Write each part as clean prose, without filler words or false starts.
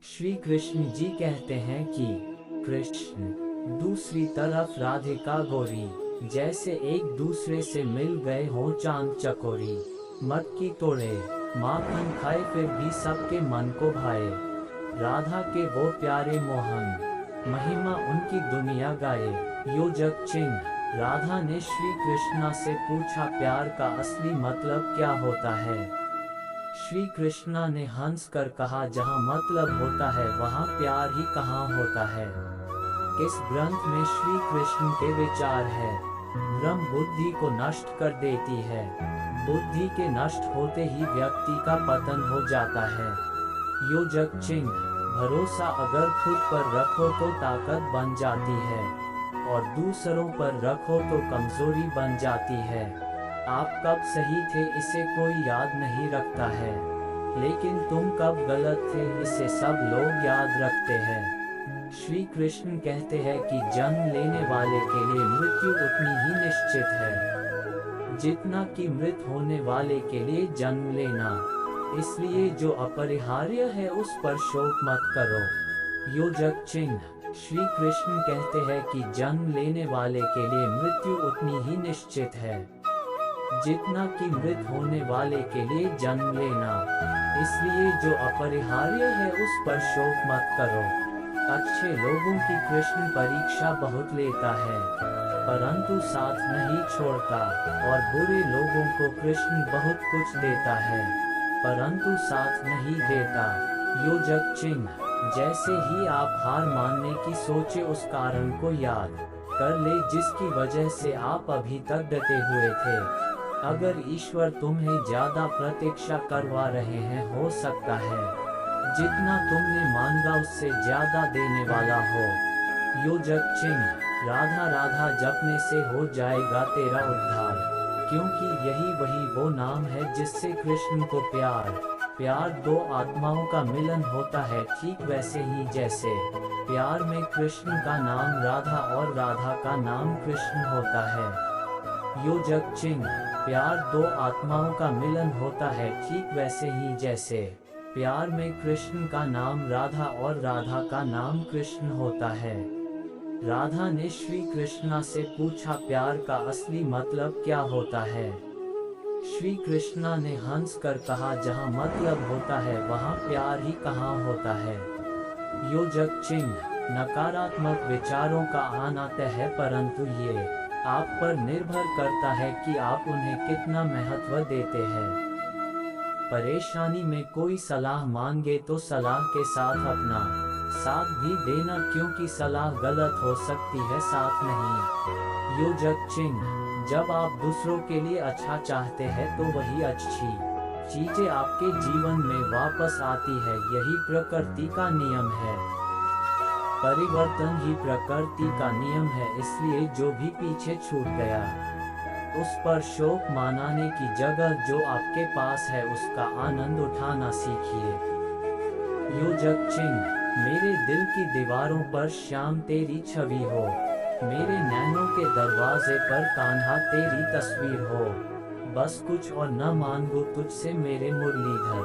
श्री कृष्ण जी कहते हैं कि कृष्ण दूसरी तरफ राधिका गौरी जैसे एक दूसरे से मिल गए हो चांद चकोरी। मटकी तोड़े माखन खाए फिर भी सबके मन को भाए। राधा के वो प्यारे मोहन महिमा उनकी दुनिया गाए। योजक चिन्ह राधा ने श्री कृष्णा से पूछा प्यार का असली मतलब क्या होता है। श्री कृष्णा ने हंस कर कहा जहाँ मतलब होता है वहाँ प्यार ही कहाँ होता है। इस ग्रंथ में श्री कृष्ण के विचार है। भ्रम बुद्धि को नष्ट कर देती है। बुद्धि के नष्ट होते ही व्यक्ति का पतन हो जाता है। योजक चिन्ह भरोसा अगर खुद पर रखो तो ताकत बन जाती है और दूसरों पर रखो तो कमजोरी बन जाती है। आप कब सही थे इसे कोई याद नहीं रखता है, लेकिन तुम कब गलत थे इसे सब लोग याद रखते हैं। श्री कृष्ण कहते हैं कि जन्म लेने वाले के लिए मृत्यु उतनी ही निश्चित है जितना कि मृत होने वाले के लिए जन्म लेना। इसलिए जो अपरिहार्य है उस पर शोक मत करो। योजक चिन्ह श्री कृष्ण कहते हैं कि जन्म लेने वाले के लिए मृत्यु उतनी ही निश्चित है जितना कि मृत होने वाले के लिए जन्म लेना। इसलिए जो अपरिहार्य है उस पर शोक मत करो। अच्छे लोगों की कृष्ण परीक्षा बहुत लेता है परंतु साथ नहीं छोड़ता और बुरे लोगों को कृष्ण बहुत कुछ देता है परंतु साथ नहीं देता। योजक चिन्ह जैसे ही आप हार मानने की सोचे उस कारण को याद कर ले जिसकी वजह से आप अभी तक डटे हुए थे। अगर ईश्वर तुम्हें ज्यादा प्रतीक्षा करवा रहे हैं हो सकता है जितना तुमने मांगा उससे ज्यादा देने वाला हो। योजक चिन्ह राधा राधा जपने से हो जाएगा तेरा उद्धार, क्योंकि यही वही वो नाम है जिससे कृष्ण को प्यार दो आत्माओं का मिलन होता है ठीक वैसे ही जैसे प्यार में कृष्ण का नाम राधा और राधा का नाम कृष्ण होता है। योजक चिन्ह प्यार दो आत्माओं का मिलन होता है ठीक वैसे ही जैसे प्यार में कृष्ण का नाम राधा और राधा का नाम कृष्ण होता है। राधा ने श्री कृष्णा से पूछा प्यार का असली मतलब क्या होता है। श्री कृष्णा ने हंस कर कहा जहाँ मतलब होता है वहाँ प्यार ही कहाँ होता है। योजक चिन्ह नकारात्मक विचारों का आना तय है परंतु ये आप पर निर्भर करता है कि आप उन्हें कितना महत्व देते हैं। परेशानी में कोई सलाह मांगे तो सलाह के साथ अपना साथ भी देना, क्योंकि सलाह गलत हो सकती है साथ नहीं। योजक चिन्ह जब आप दूसरों के लिए अच्छा चाहते हैं तो वही अच्छी चीजें आपके जीवन में वापस आती है। यही प्रकृति का नियम है। परिवर्तन ही प्रकृति का नियम है। इसलिए जो भी पीछे छूट गया उस पर शोक मनाने की जगह जो आपके पास है उसका आनंद उठाना सीखिए। योजक चिन्ह मेरे दिल की दीवारों पर श्याम तेरी छवि हो, मेरे नैनों के दरवाजे पर कान्हा तेरी तस्वीर हो। बस कुछ और न मांगू तुझसे मेरे मुरलीधर,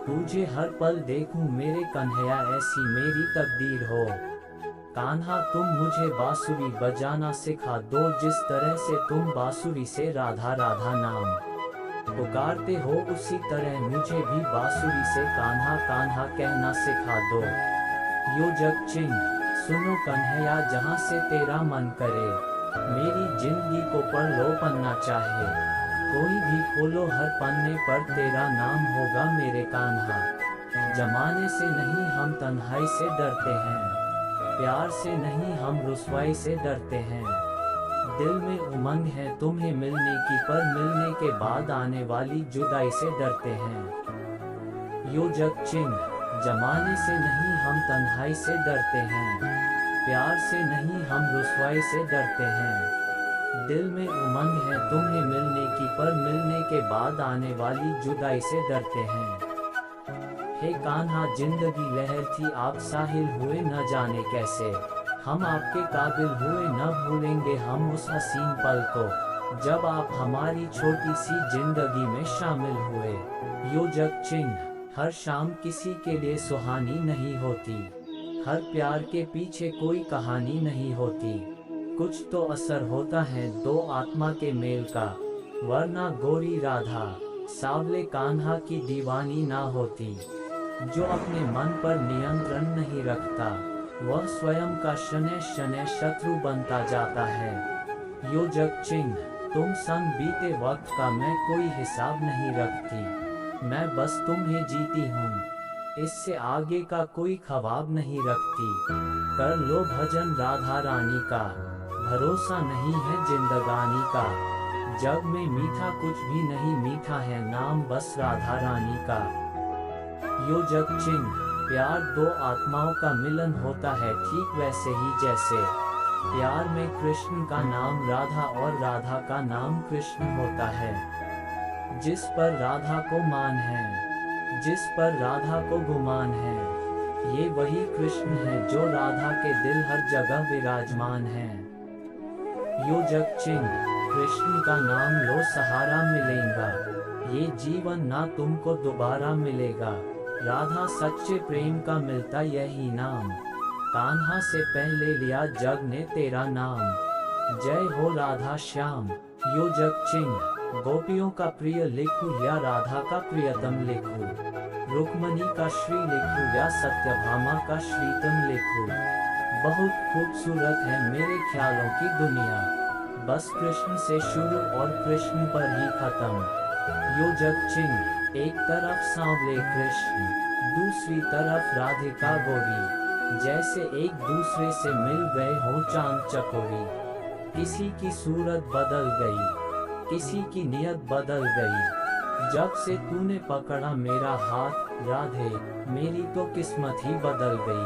तुझे हर पल देखूं मेरे कन्हैया ऐसी मेरी तकदीर हो। कान्हा तुम मुझे बांसुरी बजाना सिखा दो जिस तरह से तुम बांसुरी से राधा राधा नाम पुकारते हो उसी तरह मुझे भी बांसुरी से कान्हा कान्हा कहना सिखा दो। योजक चिन्ह सुनो कन्हैया जहाँ से तेरा मन करे, मेरी जिंदगी को पढ़ लो पन्ना चाहे, कोई भी खोलो हर पन्ने पर तेरा नाम होगा मेरे कान्हा। जमाने से नहीं हम तन्हाई से डरते हैं, प्यार से नहीं हम रुसवाई से डरते हैं। दिल में उमंग है तुम्हें मिलने की पर मिलने के बाद आने वाली जुदाई से डरते हैं। योजक चिन्ह जमाने से नहीं हम तन्हाई से डरते हैं, प्यार से नहीं हम रुसवाई से डरते हैं। दिल में उमंग है तुम्हें मिलने की पर मिलने के बाद आने वाली जुदाई से डरते हैं। हे कान्हा जिंदगी लहर थी आप साहिल हुए न जाने कैसे, हम आपके काबिल हुए न भूलेंगे हम उस हसीन पल को जब आप हमारी छोटी सी जिंदगी में शामिल हुए। योजक चिन्ह हर शाम किसी के लिए सुहानी नहीं होती, हर प्यार के पीछे कोई कहानी नहीं होती। कुछ तो असर होता है दो आत्मा के मेल का, वरना गोरी राधा सावले कान्हा की दीवानी ना होती। जो अपने मन पर नियंत्रण नहीं रखता, वह स्वयं का शनै शनै शत्रु बनता जाता है। योजक चिन्ह, तुम संग बीते वक्त का मैं कोई हिसाब नहीं रखती, मैं बस तुम्हें जीती हूँ, इससे आगे का कोई ख्वाब नहीं रखती। कर लो भजन राधा रानी का, भरोसा नहीं है जिंदगानी का। जग में मीठा कुछ भी नहीं, मीठा है नाम बस राधा रानी का। योजक चिन्ह, प्यार दो आत्माओं का मिलन होता है ठीक वैसे ही जैसे प्यार में कृष्ण का नाम राधा और राधा का नाम कृष्ण होता है। जिस पर राधा को मान है, जिस पर राधा को गुमान है, ये वही कृष्ण है जो राधा के दिल हर जगह विराजमान है। योजक चिन्ह, कृष्ण का नाम लो सहारा मिलेगा, ये जीवन ना तुमको दोबारा मिलेगा। राधा सच्चे प्रेम का मिलता यही नाम, कान्हा से पहले लिया जग ने तेरा नाम। जय हो राधा श्याम। योजक चिन्ह, गोपियों का प्रिय लिखूं या राधा का प्रियतम लिखूं, रुक्मणी का श्री लिखूं या सत्यभामा का श्रीतम लिखूं। बहुत खूबसूरत है मेरे ख्यालों की दुनिया, बस कृष्ण से शुरू और कृष्ण पर ही खत्म। योजक चिन्ह, एक तरफ सांवले कृष्ण, दूसरी तरफ राधिका गोरी, जैसे एक दूसरे से मिल गए हो चांद चकोरी। किसी की सूरत बदल गई, किसी की नियत बदल गई, जब से तूने पकड़ा मेरा हाथ राधे, मेरी तो किस्मत ही बदल गई।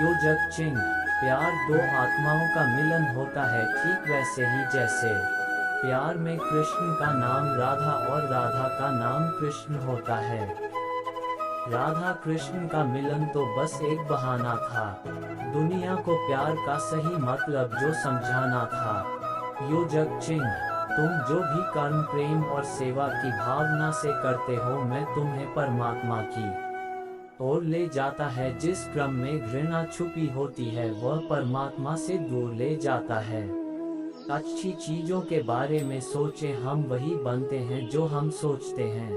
योजक चिन्ह, प्यार दो आत्माओं का मिलन होता है ठीक वैसे ही जैसे प्यार में कृष्ण का नाम राधा और राधा का नाम कृष्ण होता है। राधा कृष्ण का मिलन तो बस एक बहाना था, दुनिया को प्यार का सही मतलब जो समझाना था। योजक चिन्ह, तुम जो भी कर्म प्रेम और सेवा की भावना से करते हो, मैं तुम्हें परमात्मा की ओर ले जाता है। जिस क्रम में घृणा छुपी होती है, वह परमात्मा से दूर ले जाता है। अच्छी चीजों के बारे में सोचें, हम वही बनते हैं जो हम सोचते हैं,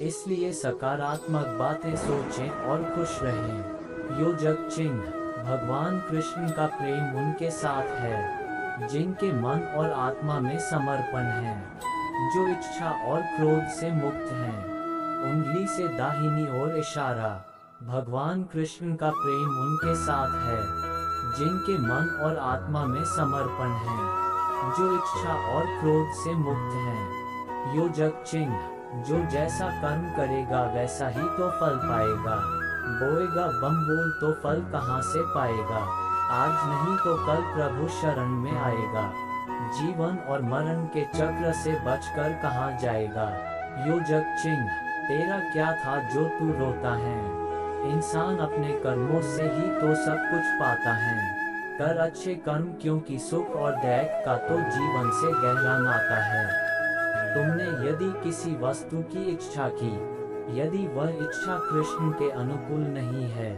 इसलिए सकारात्मक बातें सोचें और खुश रहें। योजक चिन्ह, भगवान कृष्ण का प्रेम उनके साथ है जिनके मन और आत्मा में समर्पण है, जो इच्छा और क्रोध से मुक्त हैं। उंगली से दाहिनी ओर इशारा, भगवान कृष्ण का प्रेम उनके साथ है जिनके मन और आत्मा में समर्पण है, जो इच्छा और क्रोध से मुक्त हैं। योजक चिन्ह, जो जैसा कर्म करेगा वैसा ही तो फल पाएगा, बोएगा बम्बूल तो फल कहाँ से पाएगा, आज नहीं तो कल प्रभु शरण में आएगा, जीवन और मरण के चक्र से बचकर कहाँ जाएगा। योजक चिन्ह, तेरा क्या था जो तू रोता है, इंसान अपने कर्मों से ही तो सब कुछ पाता है। कर अच्छे कर्म क्योंकि सुख और दैक का तो जीवन से गहरा नाता है। तुमने यदि किसी वस्तु की इच्छा की, यदि वह इच्छा कृष्ण के अनुकूल नहीं है,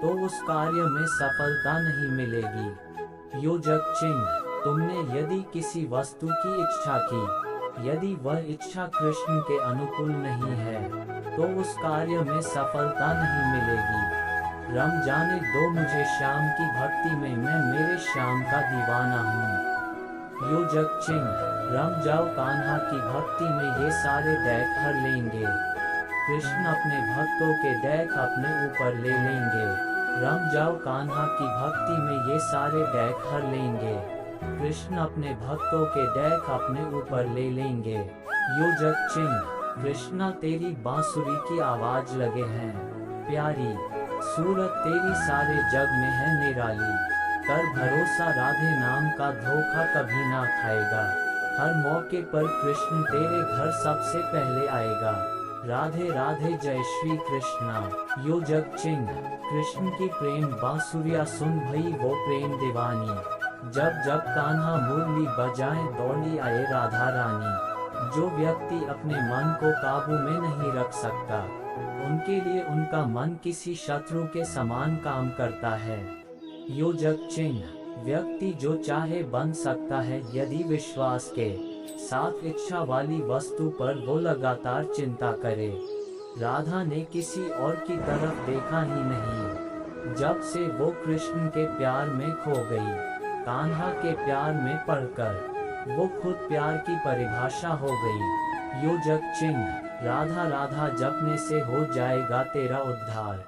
तो उस कार्य में सफलता नहीं मिलेगी। योजक चिन्ह, तुमने यदि किसी वस्तु की इच्छा की, यदि वह इच्छा कृष्ण के अनुकूल नहीं है, तो उस कार्य में सफलता नहीं मिलेगी। रम जाने दो मुझे श्याम की भक्ति में, मैं मेरे श्याम का दीवाना हूँ। योजक चिन्ह, रम जाओ कान्हा की भक्ति में, ये सारे दैख हर लेंगे, कृष्ण अपने भक्तों के दैख अपने ऊपर ले लेंगे। रम जाओ कान्हा की भक्ति में, ये सारे दैख हर लेंगे, कृष्ण अपने भक्तों के दैख अपने ऊपर ले लेंगे। योजक चिन्ह, कृष्णा तेरी बांसुरी की आवाज लगे हैं प्यारी, सूरत तेरी सारे जग में है निराली। कर भरोसा राधे नाम का धोखा कभी ना खाएगा, हर मौके पर कृष्ण तेरे घर सबसे पहले आएगा। राधे राधे जय श्री कृष्णा। योजक चिन्ह, कृष्ण की प्रेम बांसुरिया सुन भई वो प्रेम दीवानी, जब जब कान्हा मुरली बजाए दौड़ी आए राधा रानी। जो व्यक्ति अपने मन को काबू में नहीं रख सकता, उनके लिए उनका मन किसी शत्रु के समान काम करता है। योजक चिन्ह: व्यक्ति जो चाहे बन सकता है यदि विश्वास के साथ इच्छा वाली वस्तु पर वो लगातार चिंता करे। राधा ने किसी और की तरफ देखा ही नहीं। जब से वो कृष्ण के प्यार में खो गई, कान्हा के प्यार में पड़कर वो खुद प्यार की परिभाषा हो गई। योजक चिन्ह: राधा राधा जपने से हो जाएगा तेरा उद्धार।